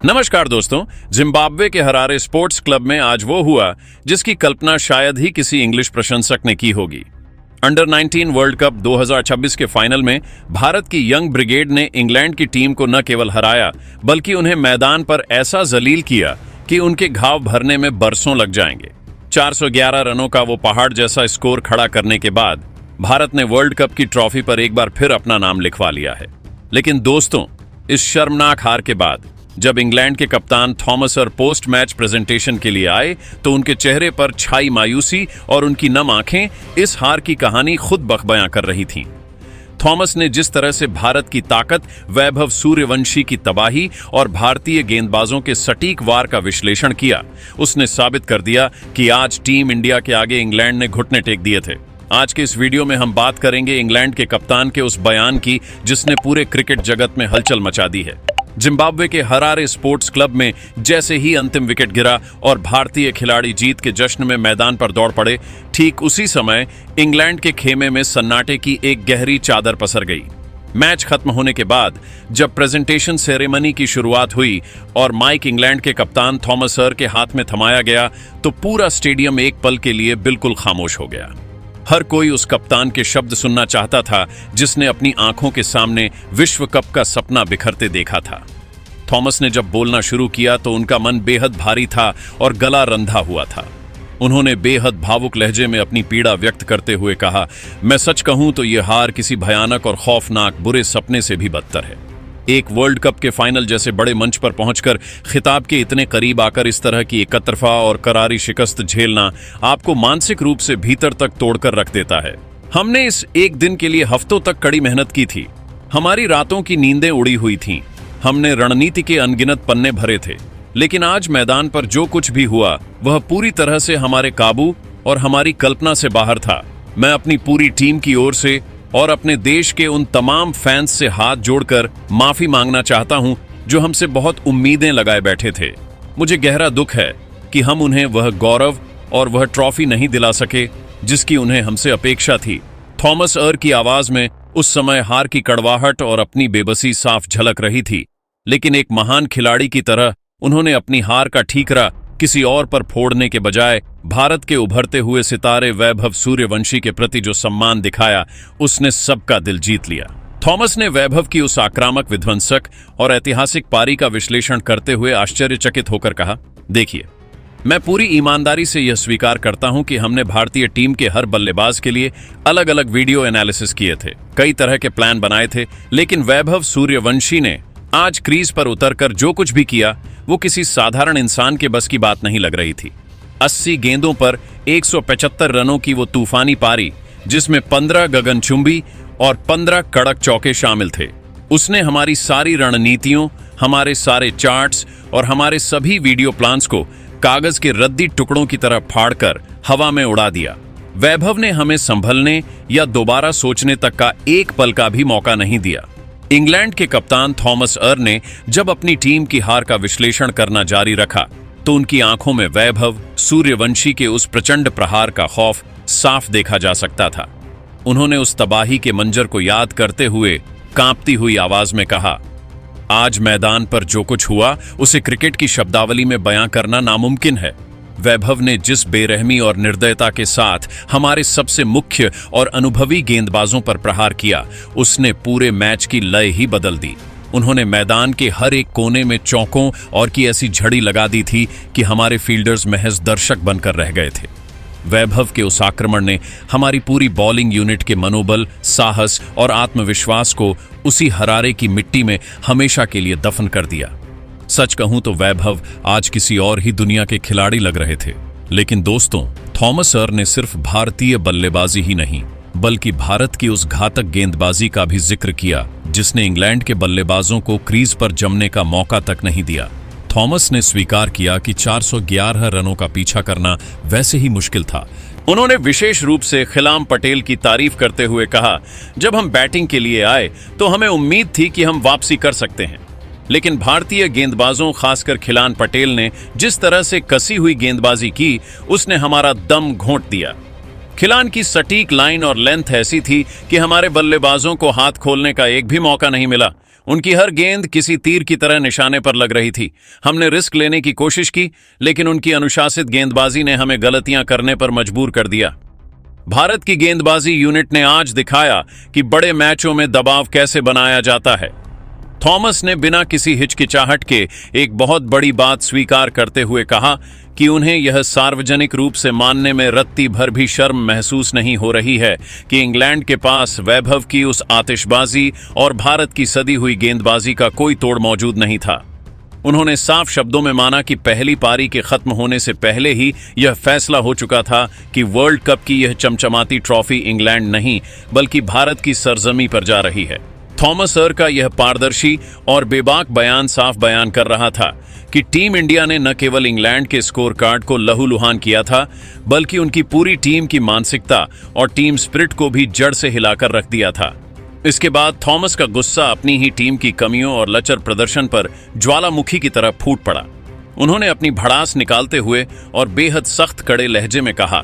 नमस्कार दोस्तों, जिम्बाब्वे के हरारे स्पोर्ट्स क्लब में आज वो हुआ जिसकी कल्पना शायद ही किसी इंग्लिश प्रशंसक ने की होगी। अंडर 19 वर्ल्ड कप 2026 के फाइनल में भारत की यंग ब्रिगेड ने इंग्लैंड की टीम को न केवल हराया बल्कि उन्हें मैदान पर ऐसा जलील किया कि उनके घाव भरने में बरसों लग जाएंगे। 411 रनों का वो पहाड़ जैसा स्कोर खड़ा करने के बाद भारत ने वर्ल्ड कप की ट्रॉफी पर एक बार फिर अपना नाम लिखवा लिया है। लेकिन दोस्तों, इस शर्मनाक हार के बाद जब इंग्लैंड के कप्तान थॉमस और पोस्ट मैच प्रेजेंटेशन के लिए आए तो उनके चेहरे पर छाई मायूसी और उनकी नम आंखें इस हार की कहानी खुद बयां कर रही थीं। थॉमस ने जिस तरह से भारत की ताकत, वैभव सूर्यवंशी की तबाही और भारतीय गेंदबाजों के सटीक वार का विश्लेषण किया, उसने साबित कर दिया कि आज टीम इंडिया के आगे इंग्लैंड ने घुटने टेक दिए थे। आज के इस वीडियो में हम बात करेंगे इंग्लैंड के कप्तान के उस बयान की जिसने पूरे क्रिकेट जगत में हलचल मचा दी है। जिम्बाब्वे के हरारे स्पोर्ट्स क्लब में जैसे ही अंतिम विकेट गिरा और भारतीय खिलाड़ी जीत के जश्न में मैदान पर दौड़ पड़े, ठीक उसी समय इंग्लैंड के खेमे में सन्नाटे की एक गहरी चादर पसर गई। मैच खत्म होने के बाद जब प्रेजेंटेशन सेरेमनी की शुरुआत हुई और माइक इंग्लैंड के कप्तान थॉमस सर के हाथ में थमाया गया तो पूरा स्टेडियम एक पल के लिए बिल्कुल खामोश हो गया। हर कोई उस कप्तान के शब्द सुनना चाहता था जिसने अपनी आंखों के सामने विश्व कप का सपना बिखरते देखा था। थॉमस ने जब बोलना शुरू किया तो उनका मन बेहद भारी था और गला रंधा हुआ था। उन्होंने बेहद भावुक लहजे में अपनी पीड़ा व्यक्त करते हुए कहा, मैं सच कहूं तो यह हार किसी भयानक और खौफनाक बुरे सपने से भी बदतर है। एक वर्ल्ड कप के फाइनल जैसे बड़े मंच पर पहुंचकर खिताब के इतने करीब आकर इस तरह की एकतरफा और करारी शिकस्त झेलना आपको मानसिक रूप से भीतर तक तोड़कर रख देता है। हमने इस एक दिन के लिए हफ्तों तक कड़ी मेहनत की थी। हमारी रातों की नींदें उड़ी हुई थीं। हमने रणनीति के अनगिनत पन्ने भरे थे। लेकिन आज मैदान पर जो कुछ भी हुआ वह पूरी तरह से हमारे काबू और हमारी कल्पना से बाहर था। मैं अपनी पूरी टीम की ओर से और अपने देश के उन तमाम फैंस से हाथ जोड़कर माफी मांगना चाहता हूं जो हमसे बहुत उम्मीदें लगाए बैठे थे। मुझे गहरा दुख है कि हम उन्हें वह गौरव और वह ट्रॉफी नहीं दिला सके जिसकी उन्हें हमसे अपेक्षा थी। थॉमस सर की आवाज में उस समय हार की कड़वाहट और अपनी बेबसी साफ झलक रही थी, लेकिन एक महान खिलाड़ी की तरह उन्होंने अपनी हार का ठीकरा किसी और पर फोड़ने के बजाय भारत के उभरते हुए सितारे वैभव सूर्यवंशी के प्रति जो सम्मान दिखाया, उसने सबका दिल जीत लिया। थॉमस ने वैभव की उस आक्रामक, विध्वंसक और ऐतिहासिक पारी का विश्लेषण करते हुए आश्चर्यचकित होकर कहा, देखिए, मैं पूरी ईमानदारी से यह स्वीकार करता हूं कि हमने भारतीय टीम के हर बल्लेबाज के लिए अलग अलग वीडियो एनालिसिस किए थे, कई तरह के प्लान बनाए थे, लेकिन वैभव सूर्यवंशी ने आज क्रीज पर उतरकर जो कुछ भी किया वो किसी साधारण इंसान के बस की बात नहीं लग रही थी। 80 गेंदों पर 175 रनों की वो तूफानी पारी, जिसमें 15 गगनचुंबी और 15 कड़क चौके शामिल थे, उसने हमारी सारी रणनीतियों, हमारे सारे चार्ट्स और हमारे सभी वीडियो प्लान्स को कागज के रद्दी टुकड़ों की तरह फाड़कर हवा में उड़ा दिया। वैभव ने हमें संभलने या दोबारा सोचने तक का एक पल का भी मौका नहीं दिया। इंग्लैंड के कप्तान थॉमस सर ने जब अपनी टीम की हार का विश्लेषण करना जारी रखा तो उनकी आंखों में वैभव सूर्यवंशी के उस प्रचंड प्रहार का खौफ साफ देखा जा सकता था। उन्होंने उस तबाही के मंजर को याद करते हुए कांपती हुई आवाज में कहा, आज मैदान पर जो कुछ हुआ उसे क्रिकेट की शब्दावली में बयां करना नामुमकिन है। वैभव ने जिस बेरहमी और निर्दयता के साथ हमारे सबसे मुख्य और अनुभवी गेंदबाजों पर प्रहार किया, उसने पूरे मैच की लय ही बदल दी। उन्होंने मैदान के हर एक कोने में चौकों और की ऐसी झड़ी लगा दी थी कि हमारे फील्डर्स महज दर्शक बनकर रह गए थे। वैभव के उस आक्रमण ने हमारी पूरी बॉलिंग यूनिट के मनोबल, साहस और आत्मविश्वास को उसी हरारे की मिट्टी में हमेशा के लिए दफन कर दिया। सच कहूं तो वैभव आज किसी और ही दुनिया के खिलाड़ी लग रहे थे। लेकिन दोस्तों, थॉमस सर ने सिर्फ भारतीय बल्लेबाजी ही नहीं बल्कि भारत की उस घातक गेंदबाजी का भी जिक्र किया जिसने इंग्लैंड के बल्लेबाजों को क्रीज पर जमने का मौका तक नहीं दिया। थॉमस ने स्वीकार किया कि 411 रनों का पीछा करना वैसे ही मुश्किल था। उन्होंने विशेष रूप से खिलाम पटेल की तारीफ करते हुए कहा, जब हम बैटिंग के लिए आए तो हमें उम्मीद थी कि हम वापसी कर सकते हैं, लेकिन भारतीय गेंदबाजों, खासकर खिलान पटेल ने जिस तरह से कसी हुई गेंदबाजी की, उसने हमारा दम घोंट दिया। खिलान की सटीक लाइन और लेंथ ऐसी थी कि हमारे बल्लेबाजों को हाथ खोलने का एक भी मौका नहीं मिला। उनकी हर गेंद किसी तीर की तरह निशाने पर लग रही थी। हमने रिस्क लेने की कोशिश की, लेकिन उनकी अनुशासित गेंदबाजी ने हमें गलतियां करने पर मजबूर कर दिया। भारत की गेंदबाजी यूनिट ने आज दिखाया कि बड़े मैचों में दबाव कैसे बनाया जाता है। थॉमस ने बिना किसी हिचकिचाहट के एक बहुत बड़ी बात स्वीकार करते हुए कहा कि उन्हें यह सार्वजनिक रूप से मानने में रत्ती भर भी शर्म महसूस नहीं हो रही है कि इंग्लैंड के पास वैभव की उस आतिशबाजी और भारत की सदी हुई गेंदबाजी का कोई तोड़ मौजूद नहीं था। उन्होंने साफ शब्दों में माना कि पहली पारी के खत्म होने से पहले ही यह फैसला हो चुका था कि वर्ल्ड कप की यह चमचमाती ट्रॉफी इंग्लैंड नहीं बल्कि भारत की सरजमी पर जा रही है। थॉमस सर का यह पारदर्शी और बेबाक बयान साफ बयान कर रहा था कि टीम इंडिया ने न केवल इंग्लैंड के स्कोर कार्ड को लहूलुहान किया था, बल्कि उनकी पूरी टीम की मानसिकता और टीम स्पिरिट को भी जड़ से हिलाकर रख दिया था। इसके बाद थॉमस का गुस्सा अपनी ही टीम की कमियों और लचर प्रदर्शन पर ज्वालामुखी की तरह फूट पड़ा। उन्होंने अपनी भड़ास निकालते हुए और बेहद सख्त कड़े लहजे में कहा,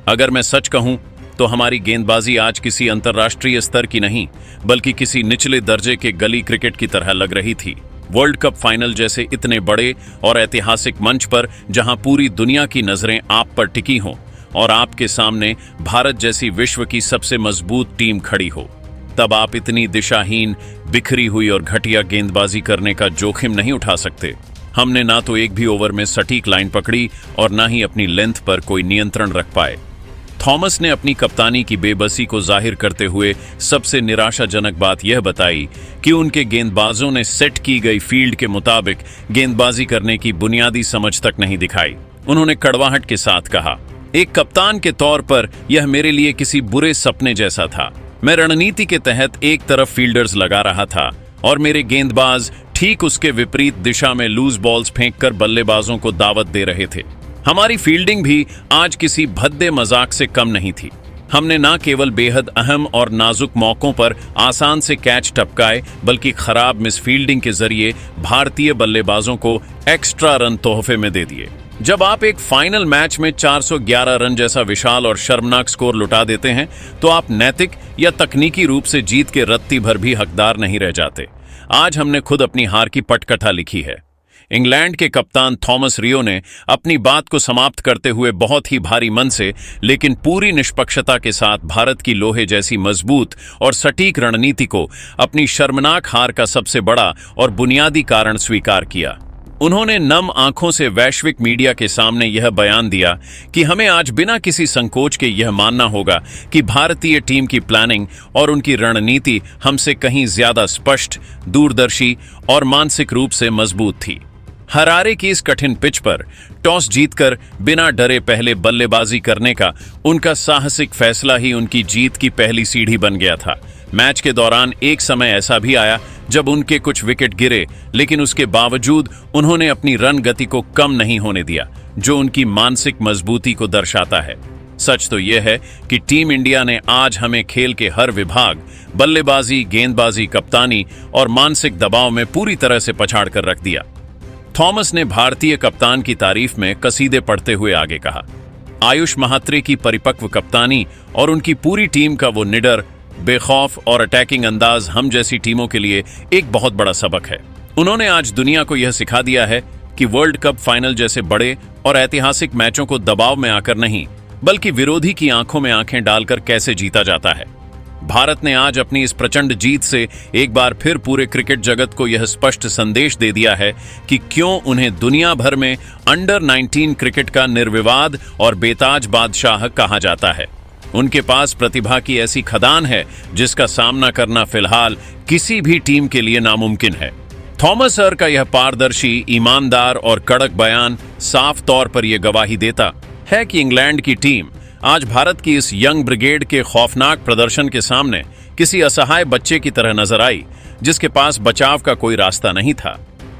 अगर मैं सच कहूं तो हमारी गेंदबाजी आज किसी अंतर्राष्ट्रीय स्तर की नहीं बल्कि किसी निचले दर्जे के गली क्रिकेट की तरह लग रही थी। वर्ल्ड कप फाइनल जैसे इतने बड़े और ऐतिहासिक मंच पर जहां पूरी दुनिया की नजरें आप पर टिकी हों और आपके सामने भारत जैसी विश्व की सबसे मजबूत टीम खड़ी हो, तब आप इतनी दिशाहीन, बिखरी हुई और घटिया गेंदबाजी करने का जोखिम नहीं उठा सकते। हमने ना तो एक भी ओवर में सटीक लाइन पकड़ी और ना ही अपनी लेंथ पर कोई नियंत्रण रख पाए। थॉमस ने अपनी कप्तानी की बेबसी को जाहिर करते हुए सबसे निराशाजनक बात यह बताई कि उनके गेंदबाजों ने सेट की गई फील्ड के मुताबिक गेंदबाजी करने की बुनियादी समझ तक नहीं दिखाई। उन्होंने कड़वाहट के साथ कहा, एक कप्तान के तौर पर यह मेरे लिए किसी बुरे सपने जैसा था। मैं रणनीति के तहत एक तरफ फील्डर्स लगा रहा था और मेरे गेंदबाज ठीक उसके विपरीत दिशा में लूज बॉल्स फेंककर बल्लेबाजों को दावत दे रहे थे। हमारी फील्डिंग भी आज किसी भद्दे मजाक से कम नहीं थी। हमने न केवल बेहद अहम और नाजुक मौकों पर आसान से कैच टपकाए, बल्कि खराब मिसफील्डिंग के जरिए भारतीय बल्लेबाजों को एक्स्ट्रा रन तोहफे में दे दिए। जब आप एक फाइनल मैच में 411 रन जैसा विशाल और शर्मनाक स्कोर लुटा देते हैं, तो आप नैतिक या तकनीकी रूप से जीत के रत्ती भर भी हकदार नहीं रह जाते। आज हमने खुद अपनी हार की पटकथा लिखी है। इंग्लैंड के कप्तान थॉमस रियो ने अपनी बात को समाप्त करते हुए बहुत ही भारी मन से लेकिन पूरी निष्पक्षता के साथ भारत की लोहे जैसी मजबूत और सटीक रणनीति को अपनी शर्मनाक हार का सबसे बड़ा और बुनियादी कारण स्वीकार किया। उन्होंने नम आंखों से वैश्विक मीडिया के सामने यह बयान दिया कि हमें आज बिना किसी संकोच के यह मानना होगा कि भारतीय टीम की प्लानिंग और उनकी रणनीति हमसे कहीं ज्यादा स्पष्ट, दूरदर्शी और मानसिक रूप से मजबूत थी। हरारे की इस कठिन पिच पर टॉस जीतकर बिना डरे पहले बल्लेबाजी करने का उनका साहसिक फैसला ही उनकी जीत की पहली सीढ़ी बन गया था। मैच के दौरान एक समय ऐसा भी आया जब उनके कुछ विकेट गिरे, लेकिन उसके बावजूद उन्होंने अपनी रन गति को कम नहीं होने दिया, जो उनकी मानसिक मजबूती को दर्शाता है। सच तो यह है कि टीम इंडिया ने आज हमें खेल के हर विभाग, बल्लेबाजी, गेंदबाजी, कप्तानी और मानसिक दबाव में पूरी तरह से पछाड़ कर रख दिया। थॉमस ने भारतीय कप्तान की तारीफ में कसीदे पढ़ते हुए आगे कहा, आयुष महात्रे की परिपक्व कप्तानी और उनकी पूरी टीम का वो निडर, बेखौफ और अटैकिंग अंदाज हम जैसी टीमों के लिए एक बहुत बड़ा सबक है। उन्होंने आज दुनिया को यह सिखा दिया है कि वर्ल्ड कप फाइनल जैसे बड़े और ऐतिहासिक मैचों को दबाव में आकर नहीं, बल्कि विरोधी की आंखों में आंखें डालकर कैसे जीता जाता है। भारत ने आज अपनी इस प्रचंड जीत से एक बार फिर पूरे क्रिकेट जगत को यह स्पष्ट संदेश दे दिया है कि क्यों उन्हें दुनिया भर में अंडर 19 क्रिकेट का निर्विवाद और बेताज बादशाह कहा जाता है। उनके पास प्रतिभा की ऐसी खदान है जिसका सामना करना फिलहाल किसी भी टीम के लिए नामुमकिन है। थॉमस सर का यह पारदर्शी, ईमानदार और कड़क बयान साफ तौर पर यह गवाही देता है कि इंग्लैंड की टीम आज भारत की इस यंग ब्रिगेड के खौफनाक प्रदर्शन के सामने किसी असहाय बच्चे की तरह नजर आई, जिसके पास बचाव का कोई रास्ता नहीं था।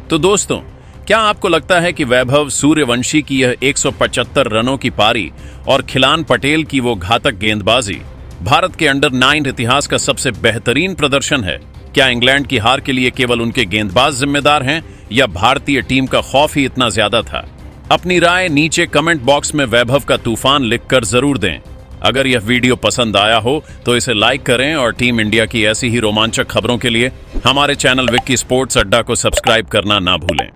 तो दोस्तों, क्या आपको लगता है कि वैभव सूर्यवंशी की यह 175 रनों की पारी और खिलान पटेल की वो घातक गेंदबाजी भारत के अंडर 9 इतिहास का सबसे बेहतरीन प्रदर्शन है? क्या इंग्लैंड की हार के लिए केवल उनके गेंदबाज जिम्मेदार हैं या भारतीय टीम का खौफ ही इतना ज्यादा था? अपनी राय नीचे कमेंट बॉक्स में वैभव का तूफान लिखकर जरूर दें। अगर यह वीडियो पसंद आया हो तो इसे लाइक करें और टीम इंडिया की ऐसी ही रोमांचक खबरों के लिए हमारे चैनल विक्की स्पोर्ट्स अड्डा को सब्सक्राइब करना ना भूलें।